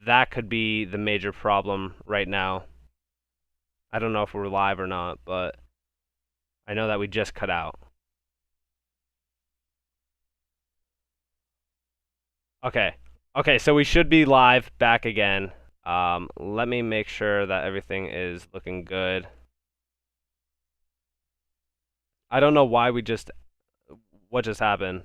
that could be the major problem right now. I don't know if we're live or not, but I know that we just cut out. Okay. Okay, so we should be live back again. Let me make sure that everything is looking good. I don't know why what just happened.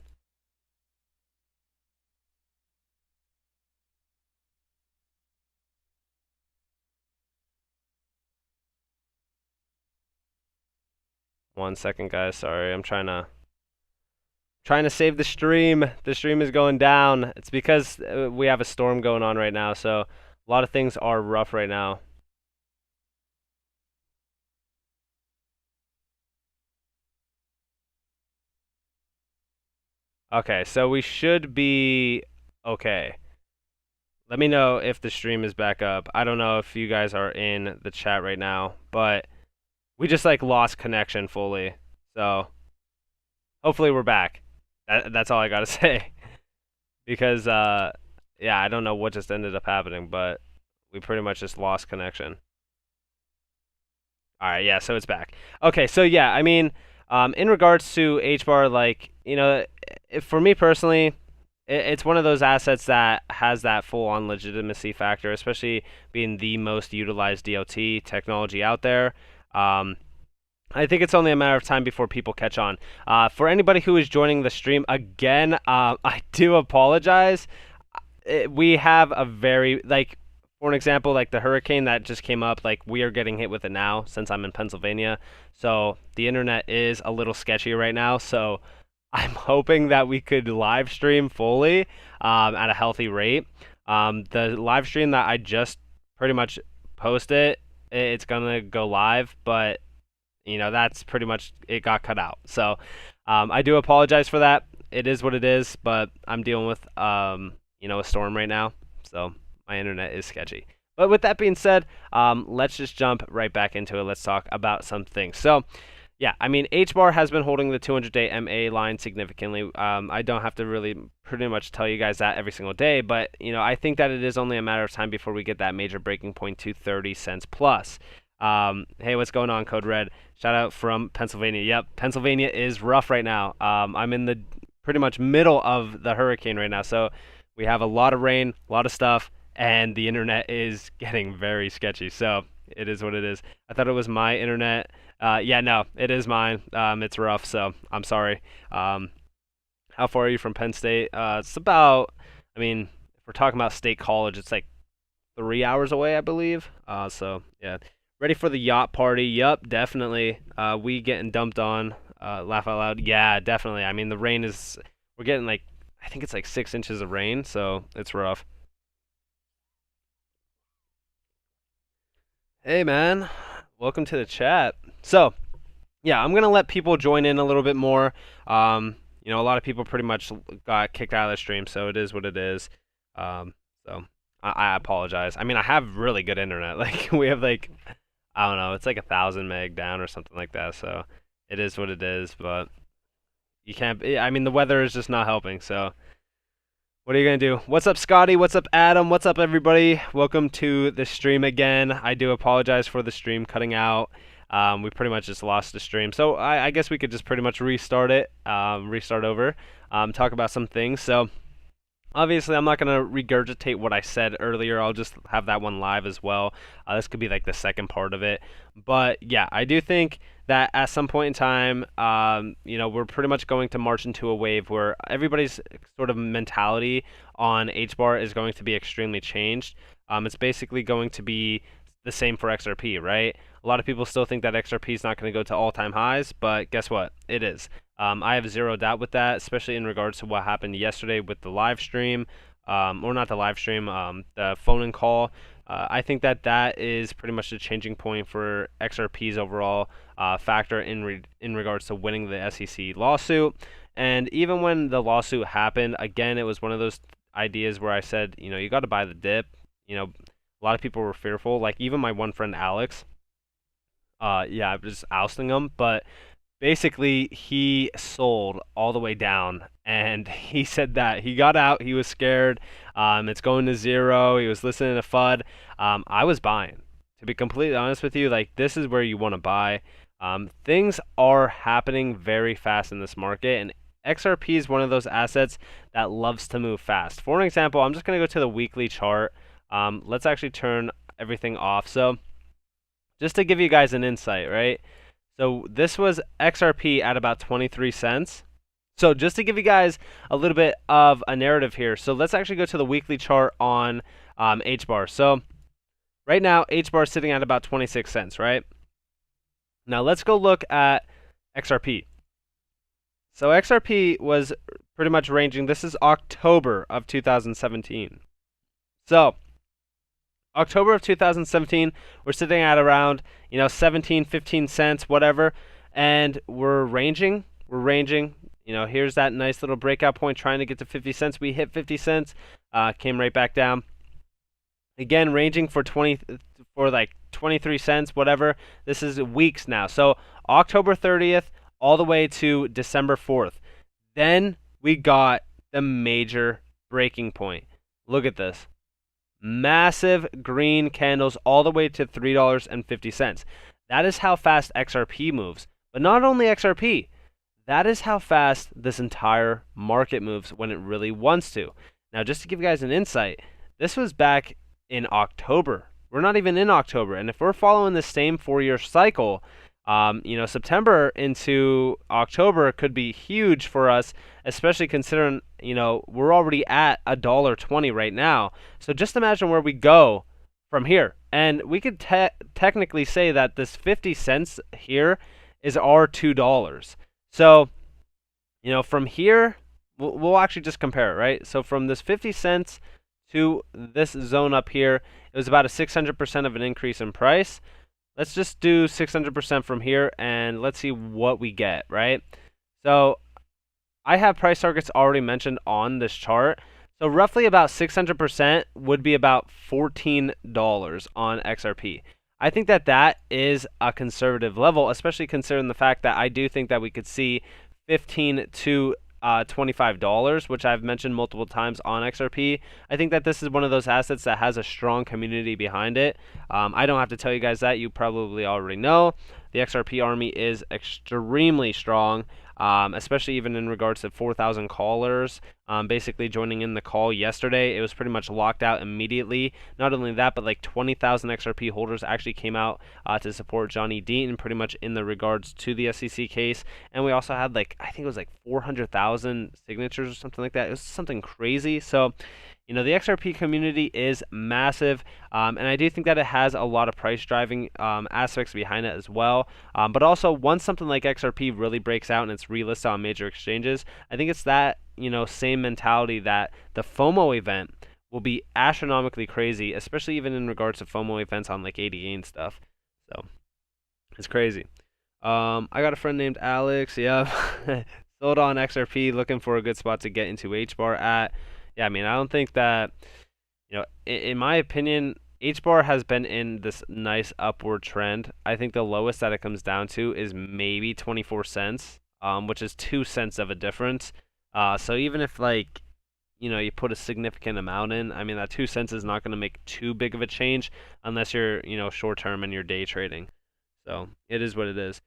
One second, guys. Sorry, I'm trying to save the stream. The stream is going down. It's because we have a storm going on right now, so a lot of things are rough right now. Okay, so we should be okay. Let me know if the stream is back up. I don't know if you guys are in the chat right now, but we just like lost connection fully. So hopefully we're back. That's all I gotta say. Because yeah, I don't know what just ended up happening, but we pretty much just lost connection. All right, yeah, so it's back. Okay, so yeah, I mean, in regards to HBAR, like, for me personally, it's one of those assets that has that full-on legitimacy factor, especially being the most utilized DLT technology out there. I think it's only a matter of time before people catch on. For anybody who is joining the stream again, I do apologize. We have a very, like, for an example, like the hurricane that just came up, like we are getting hit with it now since I'm in Pennsylvania. So the internet is a little sketchy right now. So I'm hoping that we could live stream fully at a healthy rate. The live stream that I just pretty much posted, it's gonna go live, but that's pretty much it got cut out. So I do apologize for that. It is what it is, but I'm dealing with a storm right now, so my internet is sketchy. But with that being said, let's just jump right back into it. Let's talk about some things. So yeah, I mean, HBAR has been holding the 200-day MA line significantly. I don't have to really pretty much tell you guys that every single day, but I think that it is only a matter of time before we get that major breaking point to 30 cents plus. Hey, what's going on, Code Red? Shout out from Pennsylvania. Yep, Pennsylvania is rough right now. I'm in the pretty much middle of the hurricane right now, so we have a lot of rain, a lot of stuff, and the internet is getting very sketchy. So it is what it is. I thought it was my internet. Yeah, no, it is mine. It's rough, so I'm sorry. How far are you from Penn State? It's about, I mean, if we're talking about State College, it's like 3 hours away, I believe. So yeah. Ready for the yacht party? Yup, definitely. We getting dumped on. Laugh out loud. Yeah, definitely. I mean, the rain is. We're getting like, I think it's like 6 inches of rain, so it's rough. Hey, man. Welcome to the chat. So, yeah, I'm gonna let people join in a little bit more. A lot of people pretty much got kicked out of the stream, so it is what it is. So I apologize. I mean, I have really good internet. Like we have like I don't know, it's like 1,000 meg down or something like that. So it is what it is. But you can't. I mean, the weather is just not helping. So what are you gonna do? What's up, Scotty? What's up, Adam? What's up, everybody? Welcome to the stream again. I do apologize for the stream cutting out. We pretty much just lost the stream, so I guess we could just pretty much restart it, restart over, talk about some things. So obviously, I'm not going to regurgitate what I said earlier. I'll just have that one live as well. This could be like the second part of it. But yeah, I do think that at some point in time, we're pretty much going to march into a wave where everybody's sort of mentality on HBAR is going to be extremely changed. It's basically going to be the same for XRP, right? A lot of people still think that XRP is not going to go to all-time highs, but guess what? It is. I have zero doubt with that, especially in regards to what happened yesterday with the live stream, or not the live stream, the phone-in call. I think that that is pretty much the changing point for XRP's overall factor in regards to winning the SEC lawsuit. And even when the lawsuit happened, again, it was one of those ideas where I said, you got to buy the dip. A lot of people were fearful. Like even my one friend Alex, yeah, I was just ousting him, but basically he sold all the way down, and he said that he got out, he was scared, it's going to zero, he was listening to FUD. I was buying, to be completely honest with you. Like, this is where you want to buy. Things are happening very fast in this market, and XRP is one of those assets that loves to move fast. For an example, I'm just going to go to the weekly chart. Let's actually turn everything off. So just to give you guys an insight, right? So this was XRP at about 23 cents. So just to give you guys a little bit of a narrative here. So let's actually go to the weekly chart on HBAR. So right now, HBAR is sitting at about 26 cents, right? Now let's go look at XRP. So XRP was pretty much ranging. This is October of 2017. So October of 2017, we're sitting at around, 17, 15 cents, whatever, and we're ranging. Here's that nice little breakout point trying to get to 50 cents. We hit 50 cents, came right back down. Again, ranging for 23 cents, whatever. This is weeks now. So October 30th all the way to December 4th. Then we got the major breaking point. Look at this. Massive green candles all the way to $3.50. That is how fast XRP moves. But not only XRP, that is how fast this entire market moves when it really wants to. Now, just to give you guys an insight, this was back in October. We're not even in October. And if we're following the same 4-year cycle, September into October could be huge for us, especially considering, we're already at $1.20 right now. So just imagine where we go from here. And we could technically say that this 50 cents here is our $2. So, from here, we'll actually just compare it, right? So from this 50 cents to this zone up here, it was about a 600% of an increase in price. Let's just do 600% from here, and let's see what we get, right? So I have price targets already mentioned on this chart. So roughly about 600% would be about $14 on XRP. I think that is a conservative level, especially considering the fact that I do think that we could see $15 to $25, which I've mentioned multiple times on XRP. I think that this is one of those assets that has a strong community behind it. I don't have to tell you guys that. You probably already know. The XRP army is extremely strong, especially even in regards to 4,000 callers basically joining in the call yesterday. It was pretty much locked out immediately. Not only that, but like 20,000 XRP holders actually came out to support Johnny Dean pretty much in the regards to the SEC case. And we also had I think it was 400,000 signatures or something like that. It was something crazy. So, the XRP community is massive, and I do think that it has a lot of price driving aspects behind it as well. But also, once something like XRP really breaks out and it's relisted on major exchanges, I think it's that same mentality that the FOMO event will be astronomically crazy, especially even in regards to FOMO events on ADA and stuff. So it's crazy. I got a friend named Alex. Yeah, sold on XRP, looking for a good spot to get into HBAR at. Yeah, I don't think that, in my opinion, HBAR has been in this nice upward trend. I think the lowest that it comes down to is maybe 24 cents, which is 2 cents of a difference. So even if you put a significant amount in, that 2 cents is not going to make too big of a change unless you're, short term and you're day trading. So it is what it is.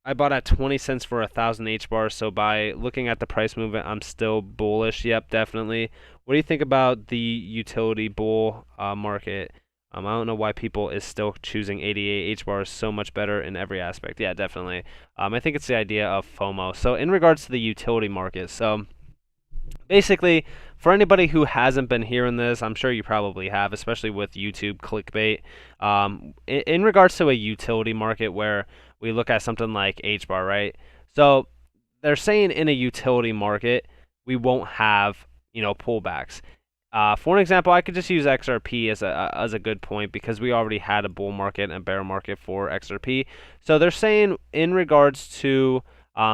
I bought at 20 cents for 1,000 HBAR, so by looking at the price movement, I'm still bullish. Yep, definitely. What do you think about the utility bull market? I don't know why people is still choosing ADA. HBAR is so much better in every aspect. Yeah, definitely. I think it's the idea of FOMO. So in regards to the utility market, so basically, for anybody who hasn't been hearing this, I'm sure you probably have, especially with YouTube clickbait. In regards to a utility market where we look at something like HBAR, right? So they're saying in a utility market, we won't have, pullbacks. For an example, I could just use XRP as a good point because we already had a bull market and a bear market for XRP. So they're saying in regards to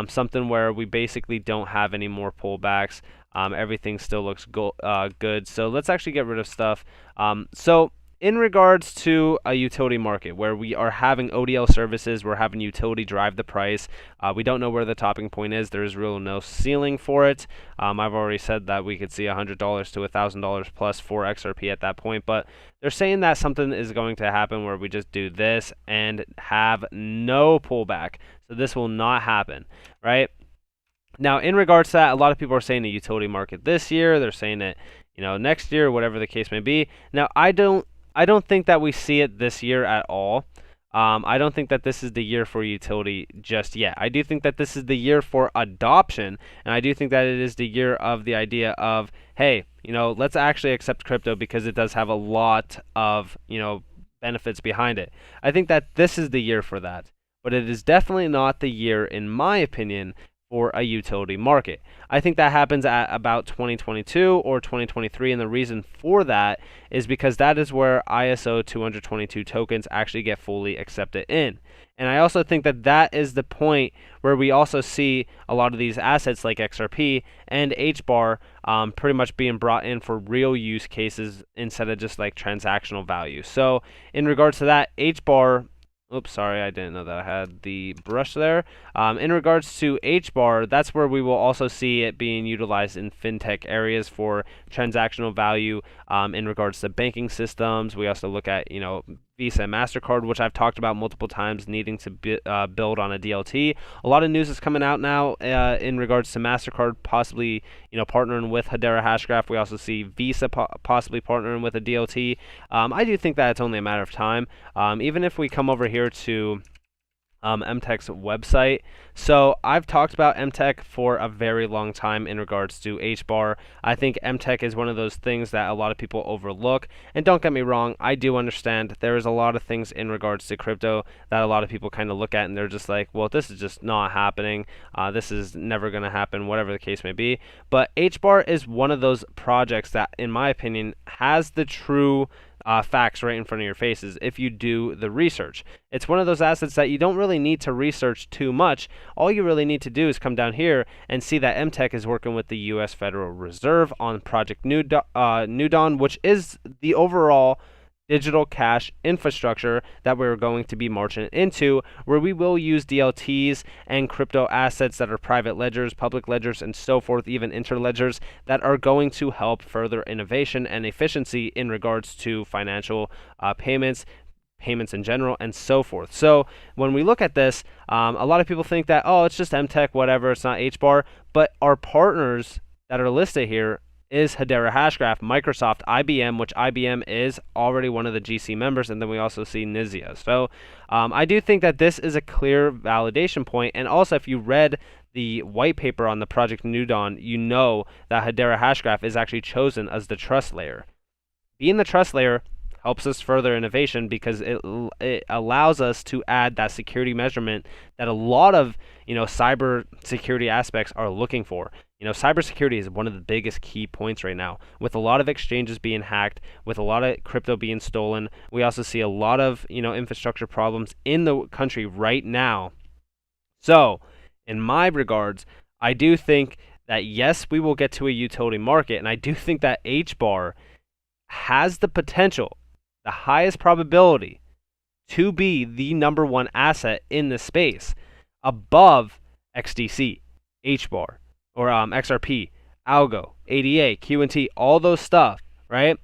something where we basically don't have any more pullbacks, everything still looks good. So let's actually get rid of stuff. So in regards to a utility market where we are having ODL services, we're having utility drive the price. We don't know where the topping point is. There's really no ceiling for it. I've already said that we could see $100 to $1,000 plus for XRP at that point, but they're saying that something is going to happen where we just do this and have no pullback. So this will not happen, right? Now, in regards to that, a lot of people are saying the utility market this year. They're saying it, next year, whatever the case may be. Now, I don't think that we see it this year at all. I don't think that this is the year for utility just yet. I do think that this is the year for adoption, and I do think that it is the year of the idea of, hey, let's actually accept crypto because it does have a lot of, benefits behind it. I think that this is the year for that, but it is definitely not the year, in my opinion, for a utility market. I think that happens at about 2022 or 2023, and the reason for that is because that is where ISO 222 tokens actually get fully accepted in. And I also think that that is the point where we also see a lot of these assets like XRP and HBAR pretty much being brought in for real use cases instead of just like transactional value. So in regards to that, HBAR, oops, sorry, I didn't know that I had the brush there. In regards to HBAR, that's where we will also see it being utilized in fintech areas for transactional value in regards to banking systems. We also look at, Visa and MasterCard, which I've talked about multiple times, needing to build on a DLT. A lot of news is coming out now in regards to MasterCard possibly, partnering with Hedera Hashgraph. We also see Visa possibly partnering with a DLT. I do think that it's only a matter of time. Even if we come over here to MTech's website. So I've talked about MTech for a very long time in regards to HBAR. I think MTech is one of those things that a lot of people overlook. And don't get me wrong, I do understand there is a lot of things in regards to crypto that a lot of people kind of look at and they're just like, well, this is just not happening. This is never going to happen, whatever the case may be. But HBAR is one of those projects that, in my opinion, has the true facts right in front of your faces if you do the research. It's one of those assets that you don't really need to research too much. All you really need to do is come down here and see that MTech is working with the U.S. Federal Reserve on Project New Dawn, which is the overall digital cash infrastructure that we're going to be marching into, where we will use DLTs and crypto assets that are private ledgers, public ledgers, and so forth, even interledgers, that are going to help further innovation and efficiency in regards to financial payments in general, and so forth. So when we look at this, a lot of people think that, oh, it's just MTech, whatever, it's not HBAR, but our partners that are listed here is Hedera Hashgraph, Microsoft, IBM, which IBM is already one of the GC members, and then we also see Nizia. So I do think that this is a clear validation point, and also if you read the white paper on the Project New Dawn, you know that Hedera Hashgraph is actually chosen as the trust layer. Being the trust layer helps us further innovation because it allows us to add that security measurement that a lot of cyber security aspects are looking for. Cybersecurity is one of the biggest key points right now. With a lot of exchanges being hacked, with a lot of crypto being stolen, we also see a lot of infrastructure problems in the country right now. So, in my regards, I do think that yes, we will get to a utility market, and I do think that HBAR has the potential, the highest probability, to be the number one asset in the space above XDC, HBAR, or XRP, ALGO, ADA, QNT, all those stuff, right?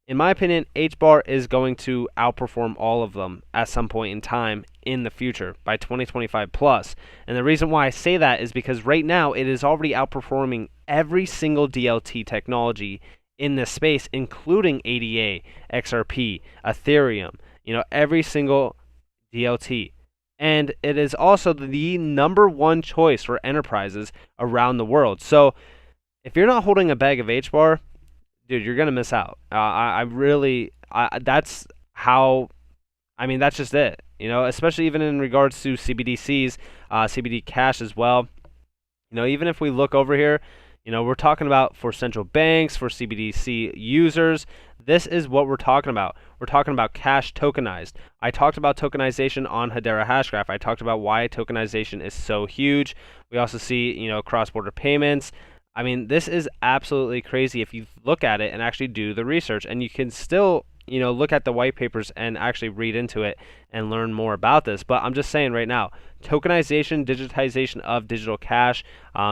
In my opinion, HBAR is going to outperform all of them at some point in time in the future by 2025 plus. And the reason why I say that is because right now it is already outperforming every single DLT technology in this space, including ADA, XRP, Ethereum, every single DLT. And it is also the number one choice for enterprises around the world. So if you're not holding a bag of HBAR, dude, you're going to miss out. That's just it. Especially even in regards to CBDCs, CBD Cash as well. Even if we look over here, we're talking about for central banks, for CBDC users. This is what we're talking about. We're talking about cash tokenized. I talked about tokenization on Hedera Hashgraph. I talked about why tokenization is so huge. We also see, cross-border payments. This is absolutely crazy if you look at it and actually do the research. And you can still, look at the white papers and actually read into it and learn more about this. But I'm just saying right now, tokenization, digitization of digital cash,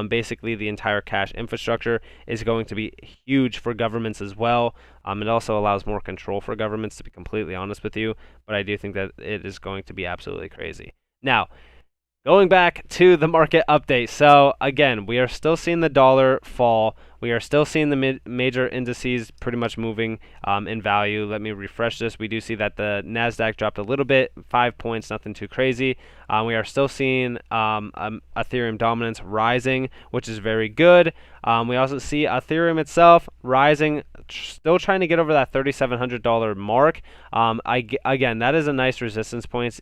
basically the entire cash infrastructure is going to be huge for governments as well. It also allows more control for governments, to be completely honest with you. But I do think that it is going to be absolutely crazy. Now, going back to the market update. So again, we are still seeing the dollar fall. We are still seeing the major indices pretty much moving in value. Let me refresh this. We do see that the NASDAQ dropped a little bit, 5 points, nothing too crazy. We are still seeing Ethereum dominance rising, which is very good. We also see Ethereum itself rising, still trying to get over that $3,700 mark. Again, that is a nice resistance point,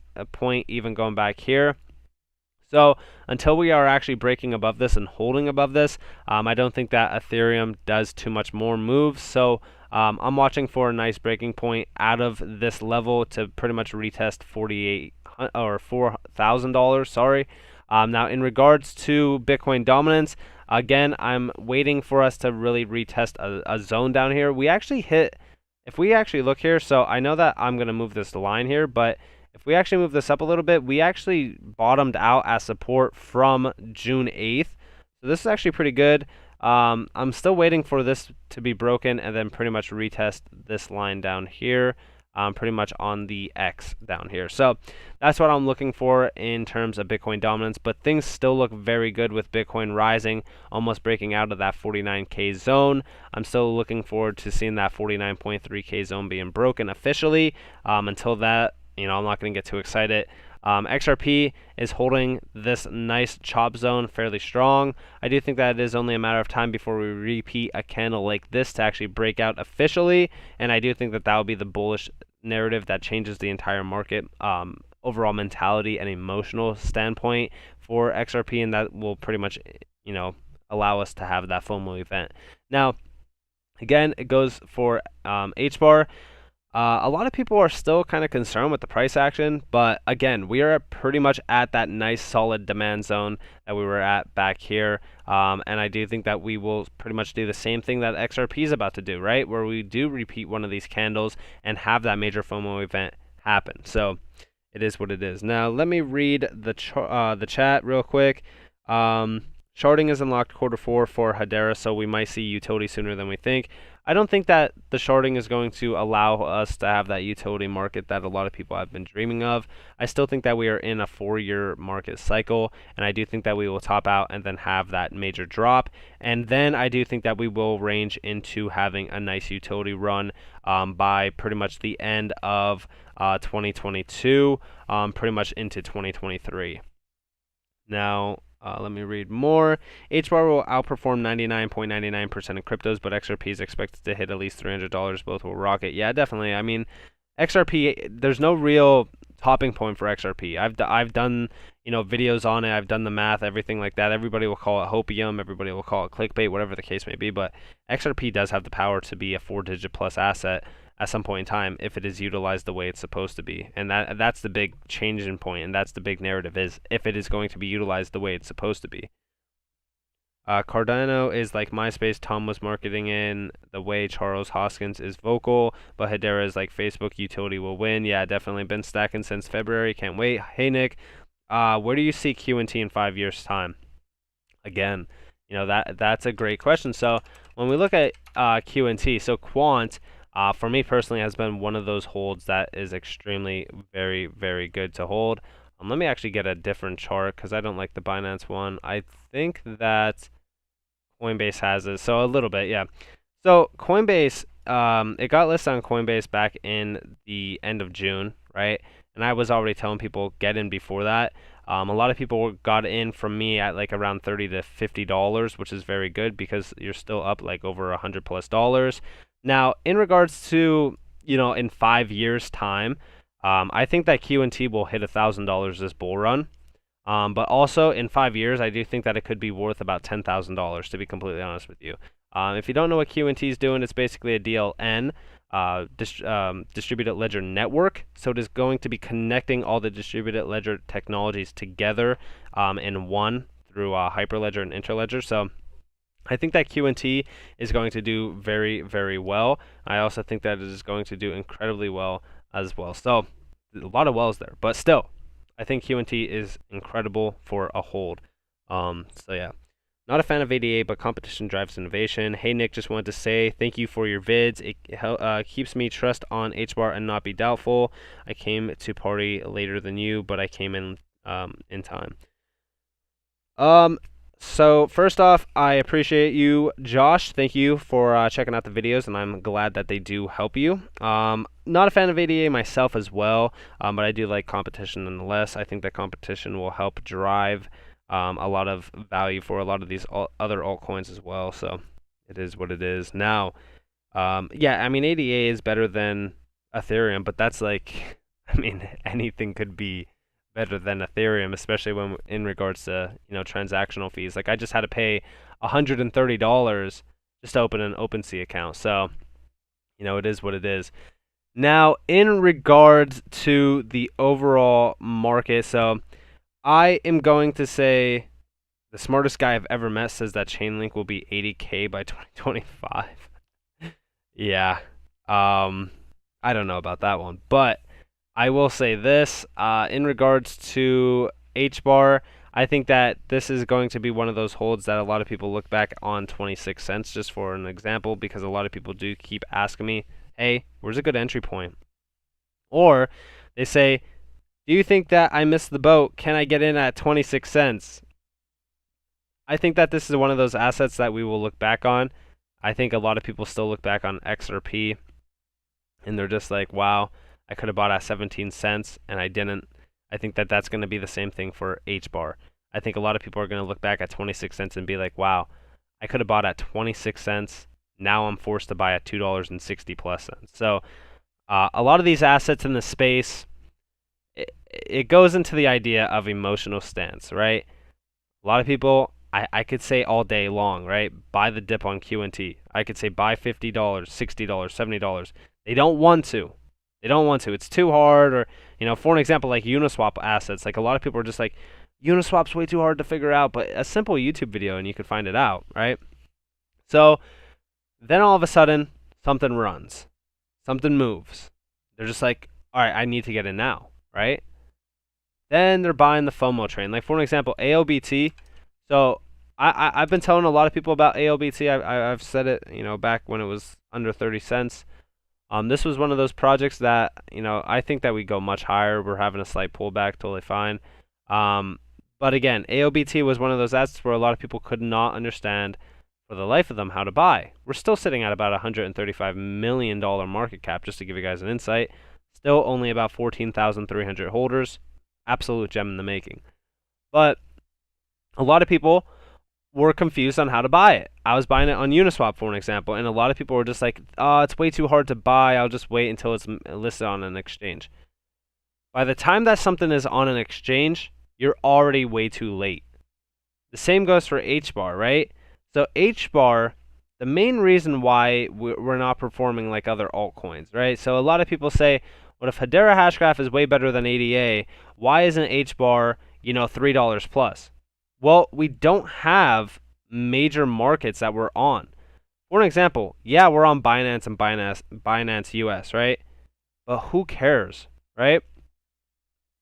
even going back here. So until we are actually breaking above this and holding above this, I don't think that Ethereum does too much more moves. So I'm watching for a nice breaking point out of this level to pretty much retest $4,000. Sorry. Now in regards to Bitcoin dominance, again, I'm waiting for us to really retest a zone down here. We actually hit, if we actually look here, so I know that I'm going to move this line here, but if we actually move this up a little bit, we actually bottomed out as support from June 8th. So this is actually pretty good. I'm still waiting for this to be broken and then pretty much retest this line down here, pretty much on the X down here. So that's what I'm looking for in terms of Bitcoin dominance, but things still look very good with Bitcoin rising, almost breaking out of that 49K zone. I'm still looking forward to seeing that 49.3K zone being broken officially. Until that, I'm not going to get too excited. XRP is holding this nice chop zone fairly strong. I do think that it is only a matter of time before we repeat a candle like this to actually break out officially, and I do think that that will be the bullish narrative that changes the entire market overall mentality and emotional standpoint for XRP, and that will pretty much allow us to have that FOMO event. Now, again, it goes for HBAR. A lot of people are still kind of concerned with the price action, but again, we are pretty much at that nice solid demand zone that we were at back here, and I do think that we will pretty much do the same thing that XRP is about to do, right? Where we do repeat one of these candles and have that major FOMO event happen. So it is what it is. Now let me read the chat real quick. Sharding is unlocked Q4 for Hedera, so we might see utility sooner than we think. I don't think that the sharding is going to allow us to have that utility market that a lot of people have been dreaming of. I still think that we are in a 4-year market cycle, and I do think that we will top out and then have that major drop. And then I do think that we will range into having a nice utility run by pretty much the end of 2022, pretty much into 2023. Now, let me read more. HBAR will outperform 99.99% in cryptos, but XRP is expected to hit at least $300. Both will rocket. Yeah, definitely. I mean, XRP, there's no real topping point for XRP. I've done videos on it. I've done the math, everything like that. Everybody will call it hopium. Everybody will call it clickbait, whatever the case may be. But XRP does have the power to be a 4-digit plus asset at some point in time if it is utilized the way it's supposed to be. And that's the big change in point, and that's the big narrative, is if it is going to be utilized the way it's supposed to be. Cardano is like MySpace. Tom was marketing in the way Charles Hoskins is vocal, but Hedera is like Facebook. Utility will win. Yeah, definitely been stacking since February. Can't wait. Hey, Nick, where do you see QNT in 5 years' time? Again, that's a great question. So when we look at QNT, so Quant, for me personally, has been one of those holds that is extremely very, very good to hold. Let me actually get a different chart because I don't like the Binance one. I think that Coinbase has it. So a little bit, yeah. So Coinbase, it got listed on Coinbase back in the end of June, right? And I was already telling people get in before that. A lot of people got in from me at like around $30 to $50, which is very good because you're still up like over $100+. Now, in regards to, in 5 years' time, I think that QNT will hit $1,000 this bull run. But also in 5 years, I do think that it could be worth about $10,000, to be completely honest with you. If you don't know what QNT is doing, it's basically a DLN, distributed ledger network. So it is going to be connecting all the distributed ledger technologies together in one through Hyperledger and Interledger. So I think that QNT is going to do very, very well. I also think that it is going to do incredibly well as well. So a lot of wells there, but still, I think QNT is incredible for a hold. So yeah. Not a fan of ADA, but competition drives innovation. Hey Nick, just wanted to say thank you for your vids. It keeps me trust on HBAR and not be doubtful. I came to party later than you, but I came in time. So first off, I appreciate you, Josh. Thank you for checking out the videos, and I'm glad that they do help you. Not a fan of ADA myself as well, but I do like competition nonetheless. I think that competition will help drive a lot of value for a lot of these other altcoins as well. So it is what it is. Now, yeah, I mean ADA is better than Ethereum, but that's like, I mean, anything could be better than Ethereum, especially when in regards to transactional fees. Like I just had to pay $130 just to open an OpenSea account. So it is what it is. Now, in regards to the overall market, so I am going to say the smartest guy I've ever met says that Chainlink will be 80K by 2025. Yeah. I don't know about that one, but I will say this, in regards to HBAR, I think that this is going to be one of those holds that a lot of people look back on 26 cents just for an example, because a lot of people do keep asking me, hey, where's a good entry point? Or they say, do you think that I missed the boat? Can I get in at 26 cents? I think that this is one of those assets that we will look back on. I think a lot of people still look back on XRP and they're just like, wow, I could have bought at 17 cents and I didn't. I think that that's going to be the same thing for HBAR. I think a lot of people are going to look back at 26 cents and be like, wow, I could have bought at 26 cents. Now I'm forced to buy at $2.60 plus cents. So a lot of these assets in the space, it goes into the idea of emotional stance, right? A lot of people, I could say all day long, right? Buy the dip on QNT. I could say buy $50, $60, $70. They don't want to. They don't want to. It's too hard. Or, for an example, like Uniswap assets, like a lot of people are just like, Uniswap's way too hard to figure out, but a simple YouTube video and you could find it out, right? So then all of a sudden, something runs. Something moves. They're just like, all right, I need to get in now, right? Then they're buying the FOMO train. Like for an example, ALBT. So I've been telling a lot of people about ALBT. I've said it, back when it was under 30 cents. This was one of those projects that, I think that we go much higher. We're having a slight pullback, totally fine. But again, AOBT was one of those assets where a lot of people could not understand for the life of them how to buy. We're still sitting at about $135 million market cap, just to give you guys an insight. Still only about 14,300 holders. Absolute gem in the making. But a lot of people were confused on how to buy it. I was buying it on Uniswap, for an example, and a lot of people were just like, oh, it's way too hard to buy. I'll just wait until it's listed on an exchange. By the time that something is on an exchange, you're already way too late. The same goes for HBAR, right? So HBAR, the main reason why we're not performing like other altcoins, right? So a lot of people say, what if Hedera Hashgraph is way better than ADA? Why isn't HBAR, $3 plus? Well, we don't have major markets that we're on. For an example, yeah, we're on Binance and Binance US, right? But who cares, right?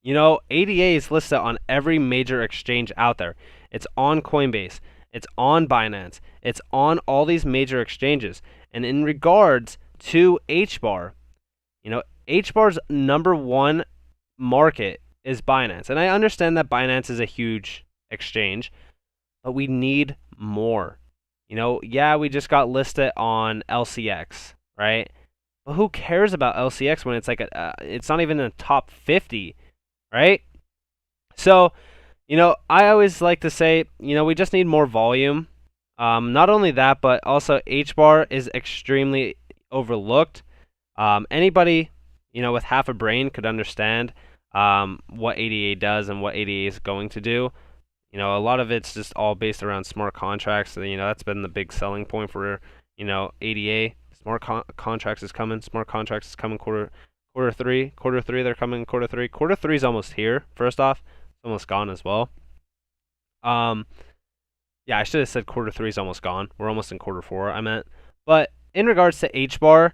ADA is listed on every major exchange out there. It's on Coinbase. It's on Binance. It's on all these major exchanges. And in regards to HBAR, HBAR's number one market is Binance. And I understand that Binance is a huge exchange, but we need more. Yeah, we just got listed on LCX, right? But who cares about LCX when it's like it's not even in the top 50, right? So, I always like to say, we just need more volume. Not only that, but also HBAR is extremely overlooked. Anybody, with half a brain could understand what ADA does and what ADA is going to do. A lot of it's just all based around smart contracts. So, that's been the big selling point for, ADA. Smart contracts is coming. Smart contracts is coming quarter three. Quarter three, they're coming quarter three. Quarter three is almost here, first off. It's almost gone as well. Yeah, I should have said quarter three is almost gone. We're almost in quarter four, I meant. But in regards to HBAR,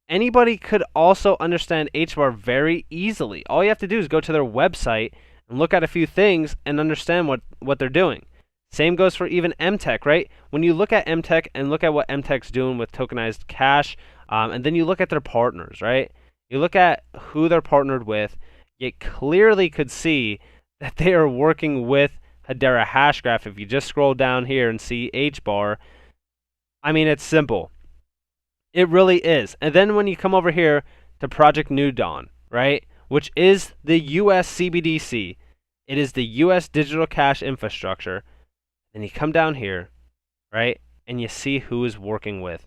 anybody could also understand HBAR very easily. All you have to do is go to their website and look at a few things and understand what they're doing. Same goes for even MTech, right? When you look at MTech and look at what MTech's doing with tokenized cash, and then you look at their partners, right? You look at who they're partnered with, you clearly could see that they are working with Hedera Hashgraph. If you just scroll down here and see HBAR, I mean, it's simple. It really is. And then when you come over here to Project New Dawn, right, which is the US CBDC, it is the US digital cash infrastructure. Then you come down here, right, and you see who is working with.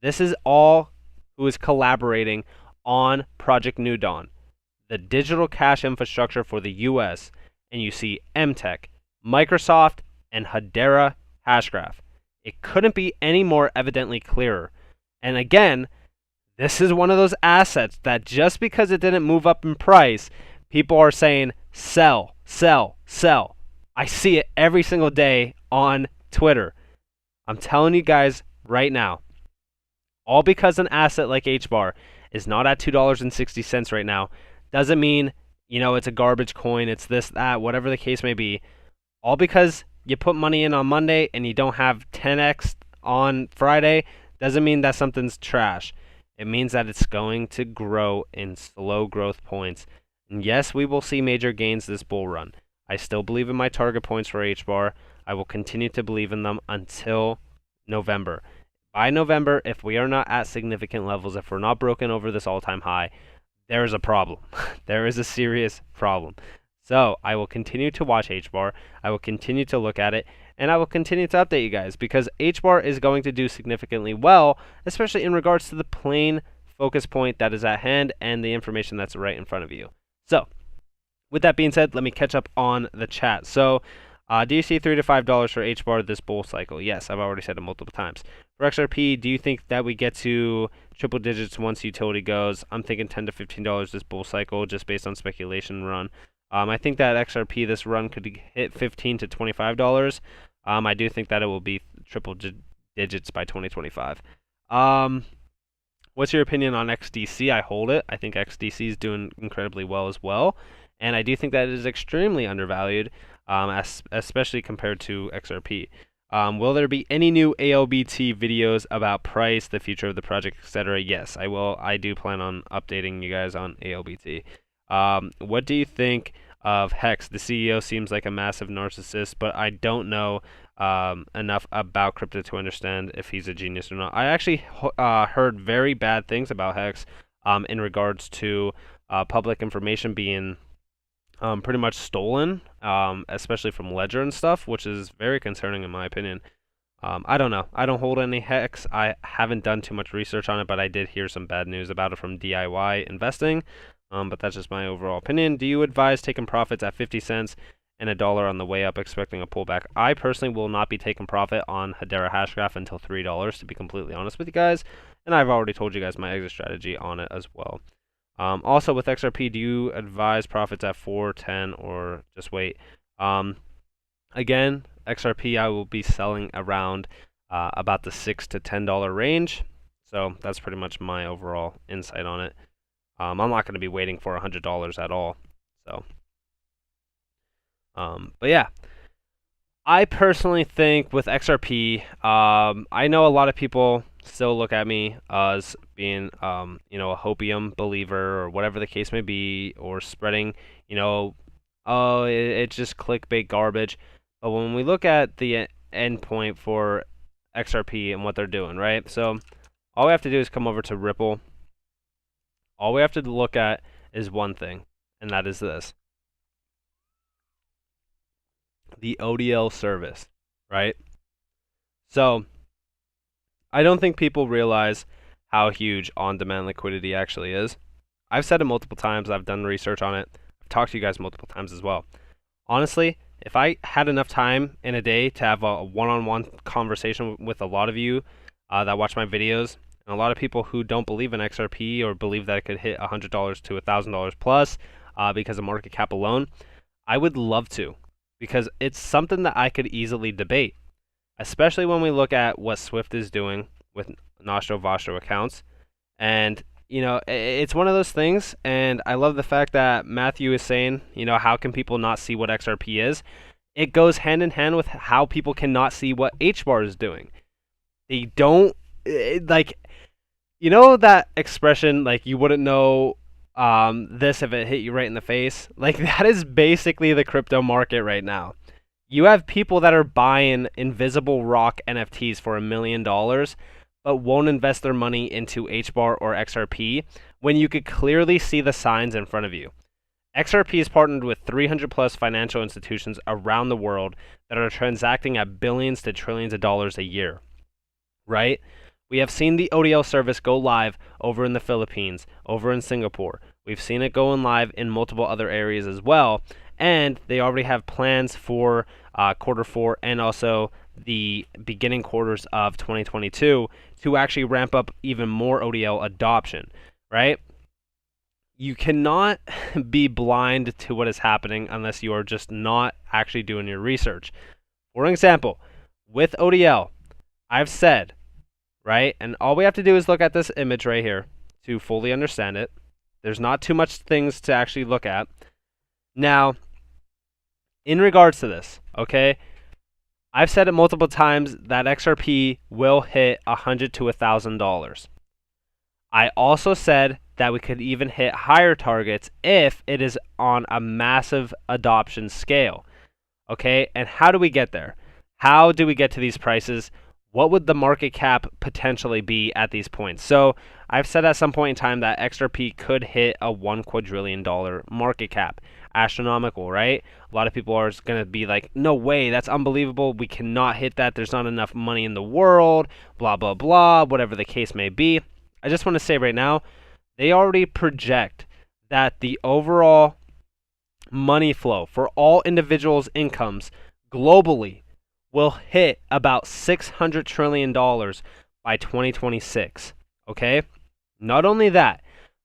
This is all who is collaborating on Project New Dawn, the digital cash infrastructure for the US. And you see MTech, Microsoft, and Hedera Hashgraph. It couldn't be any more evidently clearer. And again, this is one of those assets that just because it didn't move up in price, people are saying sell, sell, sell. I see it every single day on Twitter. I'm telling you guys right now, all because an asset like HBAR is not at $2.60 right now, doesn't mean, it's a garbage coin, it's this, that, whatever the case may be. All because you put money in on Monday and you don't have 10x on Friday doesn't mean that something's trash. It means that it's going to grow in slow growth points. And yes, we will see major gains this bull run. I still believe in my target points for HBAR. I will continue to believe in them until November. By November, if we are not at significant levels, if we're not broken over this all-time high, there is a problem. There is a serious problem. So I will continue to watch HBAR. I will continue to look at it, and I will continue to update you guys because HBAR is going to do significantly well, especially in regards to the plain focus point that is at hand and the information that's right in front of you. So with that being said, let me catch up on the chat. So do you see $3 to $5 for HBAR this bull cycle? Yes, I've already said it multiple times. For XRP, do you think that we get to triple digits once utility goes? I'm thinking $10 to $15 this bull cycle just based on speculation run. I think that XRP this run could hit $15 to $25. I do think that it will be triple digits by 2025. What's your opinion on XDC? I hold it. I think XDC is doing incredibly well as well. And I do think that it is extremely undervalued, especially compared to XRP. Will there be any new ALBT videos about price, the future of the project, etc.? Yes, I will. I do plan on updating you guys on ALBT. What do you think of Hex? The CEO seems like a massive narcissist, but I don't know enough about crypto to understand if he's a genius or not. I actually heard very bad things about Hex in regards to public information being pretty much stolen, especially from Ledger and stuff, which is very concerning in my opinion. I don't know. I don't hold any Hex. I haven't done too much research on it, but I did hear some bad news about it from DIY investing. But that's just my overall opinion. Do you advise taking profits at 50 cents and $1 on the way up, expecting a pullback? I personally will not be taking profit on Hedera Hashgraph until $3, to be completely honest with you guys. And I've already told you guys my exit strategy on it as well. Also with XRP, do you advise profits at 4, 10, or just wait? Again, XRP I will be selling around about the $6 to $10 range. So that's pretty much my overall insight on it. I'm not going to be waiting for $100 at all. So, but yeah, I personally think with XRP, I know a lot of people still look at me as being, a hopium believer or whatever the case may be, or spreading, oh, it's just clickbait garbage. But when we look at the end point for XRP and what they're doing, right? So all we have to do is come over to Ripple. All we have to look at is one thing, and that is this. The HODL service, right? So I don't think people realize how huge on-demand liquidity actually is. I've said it multiple times. I've done research on it. I've talked to you guys multiple times as well. Honestly, if I had enough time in a day to have a one-on-one conversation with a lot of you that watch my videos, and a lot of people who don't believe in XRP or believe that it could hit $100 to $1,000 plus because of market cap alone, I would love to. because it's something that I could easily debate, especially when we look at what Swift is doing with Nostro Vostro accounts. And, it's one of those things. And I love the fact that Matthew is saying, how can people not see what XRP is? It goes hand in hand with how people cannot see what HBAR is doing. They don't, like, that expression, like, you wouldn't know this if it hit you right in the face? Like, that is basically the crypto market right now. You have people that are buying invisible rock NFTs for $1 million, but won't invest their money into HBAR or XRP when you could clearly see the signs in front of you. XRP is partnered with 300 plus financial institutions around the world that are transacting at billions to trillions of dollars a year, right? We have seen the ODL service go live over in the Philippines, over in Singapore. We've seen it going live in multiple other areas as well. And they already have plans for Q4 and also the beginning quarters of 2022 to actually ramp up even more ODL adoption, right? You cannot be blind to what is happening unless you are just not actually doing your research. For example, with ODL, I've said, right, and all we have to do is look at this image right here to fully understand it. There's not too much things to actually look at. Now, in regards to this, okay, I've said it multiple times that XRP will hit $100 to $1,000. I also said that we could even hit higher targets if it is on a massive adoption scale. Okay, and how do we get there? How do we get to these prices? What would the market cap potentially be at these points? So I've said at some point in time that XRP could hit a $1 quadrillion market cap. Astronomical, right? A lot of people are going to be like, no way, that's unbelievable. We cannot hit that. There's not enough money in the world, blah, blah, blah, whatever the case may be. I just want to say right now, they already project that the overall money flow for all individuals' incomes globally will hit about $600 trillion by 2026, okay? Not only that,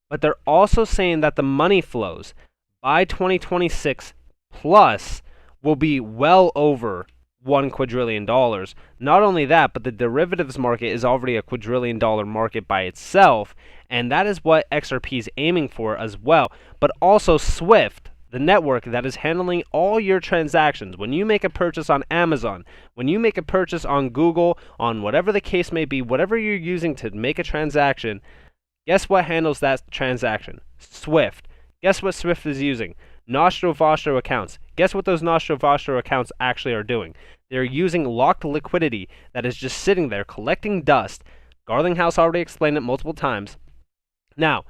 but they're also saying that the money flows by 2026 plus will be well over $1 quadrillion. Not only that, but the derivatives market is already a quadrillion dollar market by itself, and that is what XRP is aiming for as well. But also Swift, the network that is handling all your transactions. When you make a purchase on Amazon, when you make a purchase on Google, on whatever the case may be, whatever you're using to make a transaction, guess what handles that transaction? Swift. Guess what Swift is using? Nostro Vostro accounts. Guess what those Nostro Vostro accounts actually are doing? They're using locked liquidity that is just sitting there collecting dust. Garlinghouse already explained it multiple times. Now,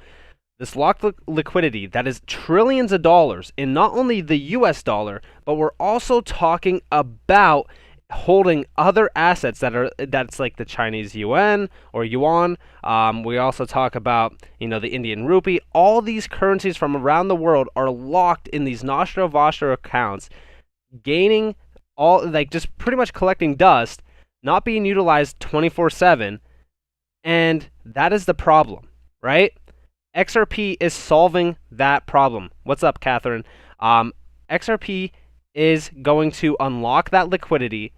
this locked liquidity that is trillions of dollars in not only the US dollar, but we're also talking about holding other assets that's like the Chinese yuan or yuan. We also talk about the Indian rupee. All these currencies from around the world are locked in these Nostro Vostro accounts, gaining all just pretty much collecting dust, not being utilized 24/7, and that is the problem, right? XRP is solving that problem. What's up, Catherine? XRP is going to unlock that liquidity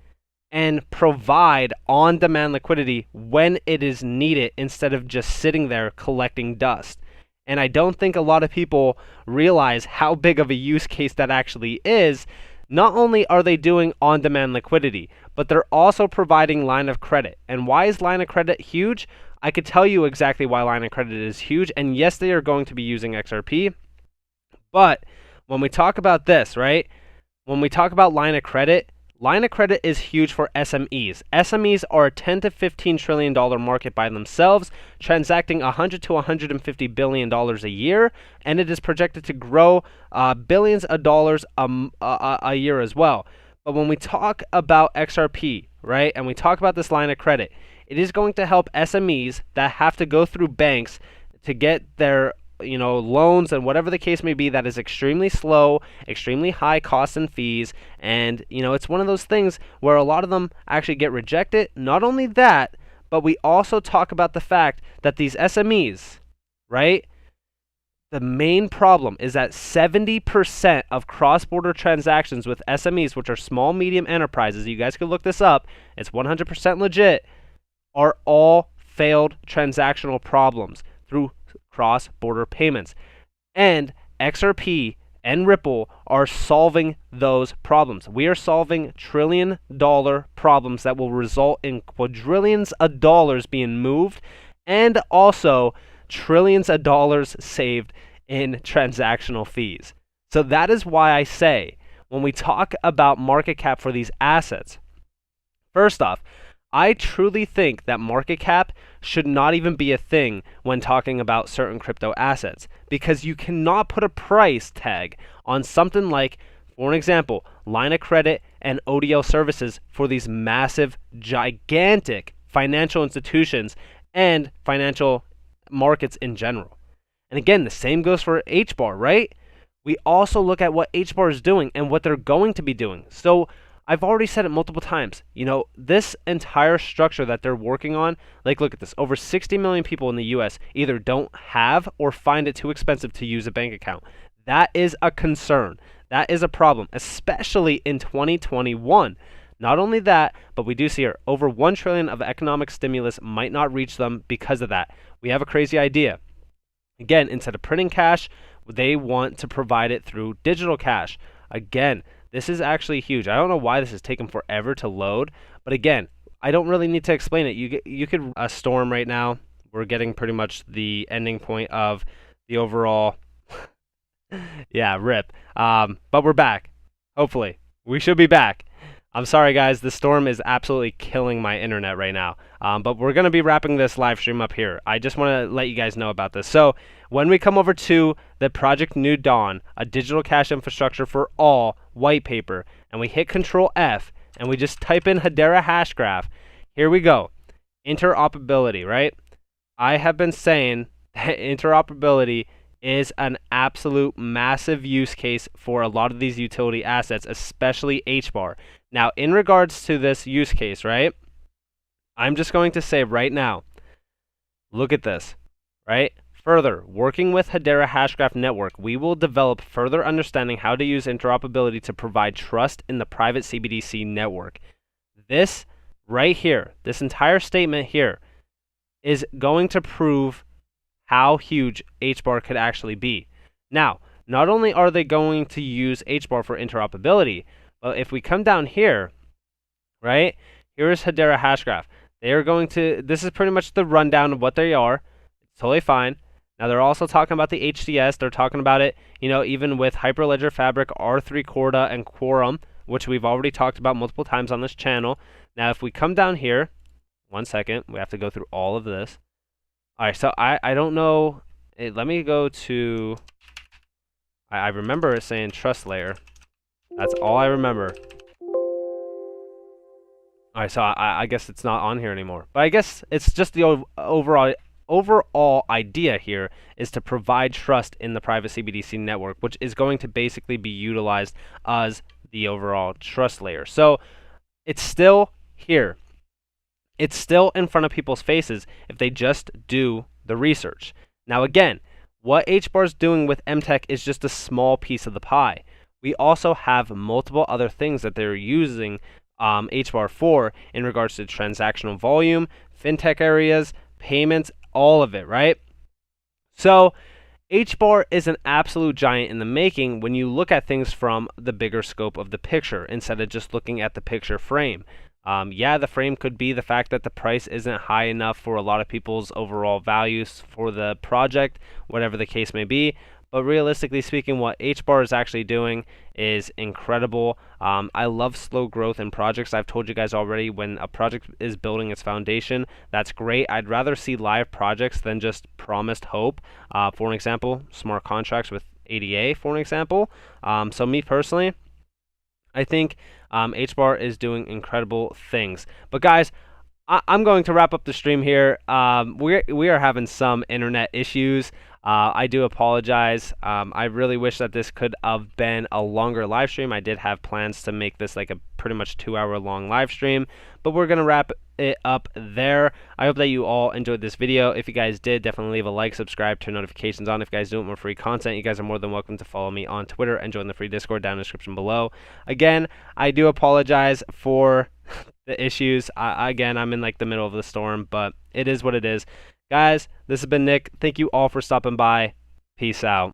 and provide on-demand liquidity when it is needed instead of just sitting there collecting dust. And I don't think a lot of people realize how big of a use case that actually is. Not only are they doing on-demand liquidity, but they're also providing line of credit. And why is line of credit huge? I could tell you exactly why line of credit is huge. And yes, they are going to be using XRP. But when we talk about this, right? When we talk about line of credit is huge for SMEs. SMEs are a $10 to $15 trillion market by themselves, transacting $100 to $150 billion a year, and it is projected to grow billions of dollars a year as well. But when we talk about XRP, right, and we talk about this line of credit, it is going to help SMEs that have to go through banks to get their loans and whatever the case may be that is extremely slow, extremely high costs and fees. And, it's one of those things where a lot of them actually get rejected. Not only that, but we also talk about the fact that these SMEs, right, The main problem is that 70% of cross-border transactions with SMEs, which are small, medium enterprises, you guys can look this up, it's 100% legit, are all failed transactional problems through cross-border payments. And XRP and Ripple are solving those problems. We are solving trillion-dollar problems that will result in quadrillions of dollars being moved and also trillions of dollars saved in transactional fees. So that is why I say when we talk about market cap for these assets, first off, I truly think that market cap should not even be a thing when talking about certain crypto assets, because you cannot put a price tag on something like, for an example, line of credit and ODL services for these massive, gigantic financial institutions and financial markets in general. And again, the same goes for HBAR, right? We also look at what HBAR is doing and what they're going to be doing. So I've already said it multiple times. You know, this entire structure that they're working on, like look at this, over 60 million people in the US either don't have or find it too expensive to use a bank account. That is a concern. That is a problem, especially in 2021. Not only that, but we do see here, over 1 trillion of economic stimulus might not reach them because of that. We have a crazy idea. Again, instead of printing cash, they want to provide it through digital cash. Again, this is actually huge. I don't know why this is taking forever to load, but again, I don't really need to explain it. You could a storm right now. We're getting pretty much the ending point of the overall yeah, rip. But we're back. Hopefully. We should be back. I'm sorry, guys. The storm is absolutely killing my internet right now. But we're going to be wrapping this live stream up here. I just want to let you guys know about this. So when we come over to the Project New Dawn, a digital cash infrastructure for all white paper, and we hit Control F, and we just type in Hedera Hashgraph, here we go. Interoperability, right? I have been saying that interoperability is an absolute massive use case for a lot of these utility assets, especially HBAR. Now, in regards to this use case, right, I'm just going to say right now, look at this, right? Further, working with Hedera Hashgraph Network, we will develop further understanding how to use interoperability to provide trust in the private CBDC network. This right here, this entire statement here, is going to prove how huge HBAR could actually be. Now, not only are they going to use HBAR for interoperability, but if we come down here, right, here's Hedera Hashgraph. They are going to, this is pretty much the rundown of what they are. It's totally fine. Now, they're also talking about the HDS. They're talking about it, you know, even with Hyperledger Fabric, R3 Corda, and Quorum, which we've already talked about multiple times on this channel. Now, if we come down here, one second, we have to go through all of this. All right, so I don't know. Let me go to, I remember it saying trust layer. That's all I remember. All right, so I guess it's not on here anymore. But I guess it's just the overall idea here is to provide trust in the private CBDC network, which is going to basically be utilized as the overall trust layer. So it's still here. It's still in front of people's faces if they just do the research. Now again, what HBAR is doing with MTech is just a small piece of the pie. We also have multiple other things that they're using HBAR for in regards to transactional volume, fintech areas, payments, all of it, right? So HBAR is an absolute giant in the making when you look at things from the bigger scope of the picture instead of just looking at the picture frame. Yeah, the frame could be the fact that the price isn't high enough for a lot of people's overall values for the project, whatever the case may be. But realistically speaking, what HBAR is actually doing is incredible. I love slow growth in projects. I've told you guys already, when a project is building its foundation, that's great. I'd rather see live projects than just promised hope. For an example, smart contracts with ADA, for an example. So me personally, I think HBAR is doing incredible things. But guys, I'm going to wrap up the stream here. We are having some internet issues. I do apologize. I really wish that this could have been a longer live stream. I did have plans to make this like a pretty much 2-hour long live stream, but we're going to wrap it up there. I hope that you all enjoyed this video. If you guys did, definitely leave a like, subscribe, turn notifications on. If you guys do want more free content, you guys are more than welcome to follow me on Twitter and join the free Discord down in the description below. Again, I do apologize for the issues. Again, I'm in like the middle of the storm, but it is what it is. Guys, this has been Nick. Thank you all for stopping by. Peace out.